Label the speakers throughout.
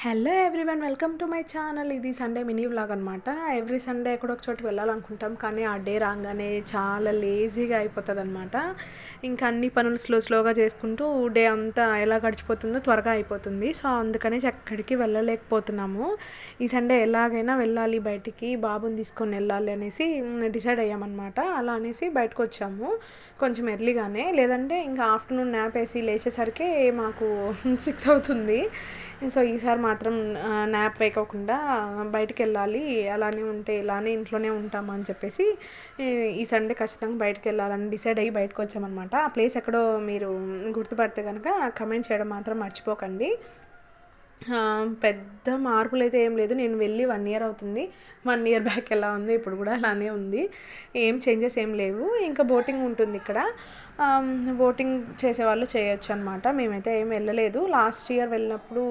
Speaker 1: Hello everyone, welcome to my channel. ఇది Sunday mini vlog అనమాట. Every Sunday ఎక్కడో ఒక చోటుకి వెళ్ళాలనుకుంటాం, కానీ ఆ డే రాగానే చాలా లేజీగా అయిపోతుంది అనమాట. ఇంకా అన్ని పనులు స్లోగా చేసుకుంటూ డే అంతా ఎలా గడిచిపోతుందో త్వరగా అయిపోతుంది. సో అందుకనేసి ఎక్కడికి వెళ్ళలేకపోతున్నాము. ఈ సండే ఎలాగైనా వెళ్ళాలి బయటికి, బాబుని తీసుకొని వెళ్ళాలి అనేసి డిసైడ్ అయ్యామన్నమాట. అలా అనేసి బయటకు వచ్చాము కొంచెం ఎర్లీగానే, లేదంటే ఇంకా ఆఫ్టర్నూన్ న్యాప్ వేసి లేచేసరికి మాకు 6 అవుతుంది. సో ఈసారి మాత్రం న్యాప్ వేయకోకుండా బయటికి వెళ్ళాలి, అలానే ఉంటే ఇలానే ఇంట్లోనే ఉంటాము అని చెప్పేసి ఈ సండే ఖచ్చితంగా బయటకు వెళ్ళాలని డిసైడ్ అయ్యి బయటకు వచ్చామన్నమాట. ఆ ప్లేస్ ఎక్కడో మీరు గుర్తుపడితే కనుక కమెంట్ చేయడం మాత్రం మర్చిపోకండి. పెద్ద మార్పులు అయితే ఏం లేదు. నేను వెళ్ళి 1 ఇయర్ అవుతుంది. 1 ఇయర్ బ్యాక్ ఎలా ఉంది ఇప్పుడు కూడా అలానే ఉంది. ఏం చేంజెస్ ఏం లేవు. ఇంకా బోటింగ్ ఉంటుంది ఇక్కడ. బోటింగ్ చేసేవాళ్ళు చేయొచ్చు అనమాట. మేమైతే ఏం వెళ్ళలేదు. లాస్ట్ ఇయర్ వెళ్ళినప్పుడు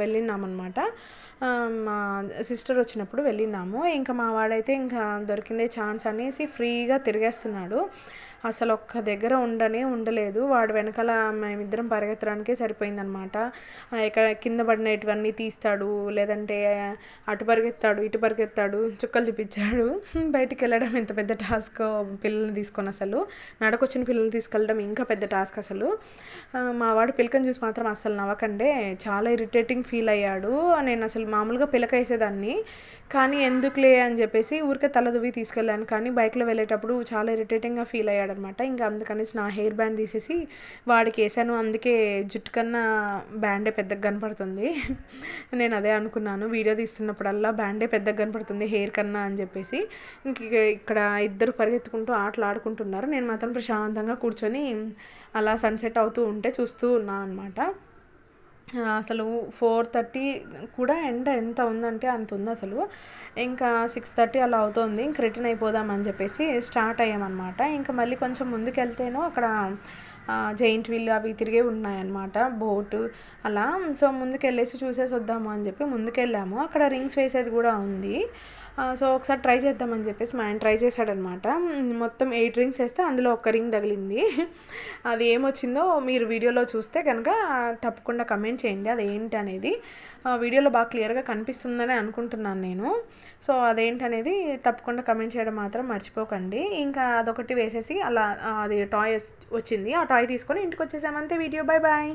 Speaker 1: వెళ్ళినామన్నమాట. మా సిస్టర్ వచ్చినప్పుడు వెళ్ళినాము. ఇంకా మా వాడైతే ఇంకా దొరికిందే ఛాన్స్ అనేసి ఫ్రీగా తిరిగేస్తున్నాడు. అసలు ఒక్క దగ్గర ఉండలేదు. వాడు వెనకాల మేమిద్దరం పరిగెత్తడానికే సరిపోయిందనమాట. ఇక్కడ కింద పడినటువన్నీ తీస్తాడు, లేదంటే అటు పరిగెత్తాడు ఇటు పరిగెత్తాడు, చుక్కలు చూపించాడు. బయటికి వెళ్ళడం ఎంత పెద్ద టాస్క్ పిల్లల్ని తీసుకొని. అసలు నడకొచ్చిన పిల్లల్ని తీసుకెళ్ళడం ఇంకా పెద్ద టాస్క్ అసలు. మా వాడు పిలకని చూసి మాత్రం అసలు నవ్వకండే, చాలా ఇరిటేటింగ్ ఫీల్ అయ్యాడు. నేను అసలు మామూలుగా పిలక వేసేదాన్ని, కానీ ఎందుకులే అని చెప్పేసి ఊరికే తల దువ్వి తీసుకెళ్ళాను. కానీ బైక్లో వెళ్ళేటప్పుడు చాలా ఇరిటేటింగ్గా ఫీల్ అయ్యాడనమాట. ఇంకా అందుకనేసి నా హెయిర్ బ్యాండ్ తీసేసి వాడికి వేసాను. అందుకే జుట్టు కన్నా బ్యాండే పెద్దగా కనపడుతుంది. నేను అదే అనుకున్నాను, వీడియో తీస్తున్నప్పుడల్లా బ్యాండే పెద్దగా కనపడుతుంది హెయిర్ కన్నా అని చెప్పేసి. ఇంక ఇక్కడ ఇద్దరు పరిగెత్తుకుంటూ ఆటలు ఆడుకుంటున్నారు. నేను మాత్రం ప్రశాంతంగా కూర్చొని అలా సన్సెట్ అవుతూ ఉంటే చూస్తూ ఉన్నాను అనమాట. అసలు 4:30 కూడా ఎండ ఎంత ఉందంటే అంత ఉంది అసలు. ఇంకా 6:30 అలా అవుతుంది. ఇంక రిటర్న్ అయిపోదామని చెప్పేసి స్టార్ట్ అయ్యామన్నమాట. ఇంకా మళ్ళీ కొంచెం ముందుకెళ్తేనో అక్కడ జైంట్ వీల్ అవి తిరిగే ఉన్నాయన్నమాట, బోటు అలా. సో ముందుకెళ్ళేసి చూసేసి వద్దాము అని చెప్పి ముందుకెళ్ళాము. అక్కడ రింగ్స్ వేసేది కూడా ఉంది. సో ఒకసారి ట్రై చేద్దామని చెప్పేసి మా ఆయన ట్రై చేశాడనమాట. మొత్తం 8 రింగ్స్ వేస్తే అందులో ఒక్క రింగ్ తగిలింది. అది ఏమొచ్చిందో మీరు వీడియోలో చూస్తే కనుక తప్పకుండా కమెంట్ చేయండి అది ఏంటి అనేది. వీడియోలో బాగా క్లియర్గా కనిపిస్తుందని అనుకుంటున్నాను నేను. సో అదేంటనేది తప్పకుండా కమెంట్ చేయడం మాత్రం మర్చిపోకండి. ఇంకా అదొకటి వేసేసి అలా అది టాయ్ వచ్చింది. ఆ టాయ్ తీసుకొని ఇంటికి వచ్చేసామంతే. Video bye.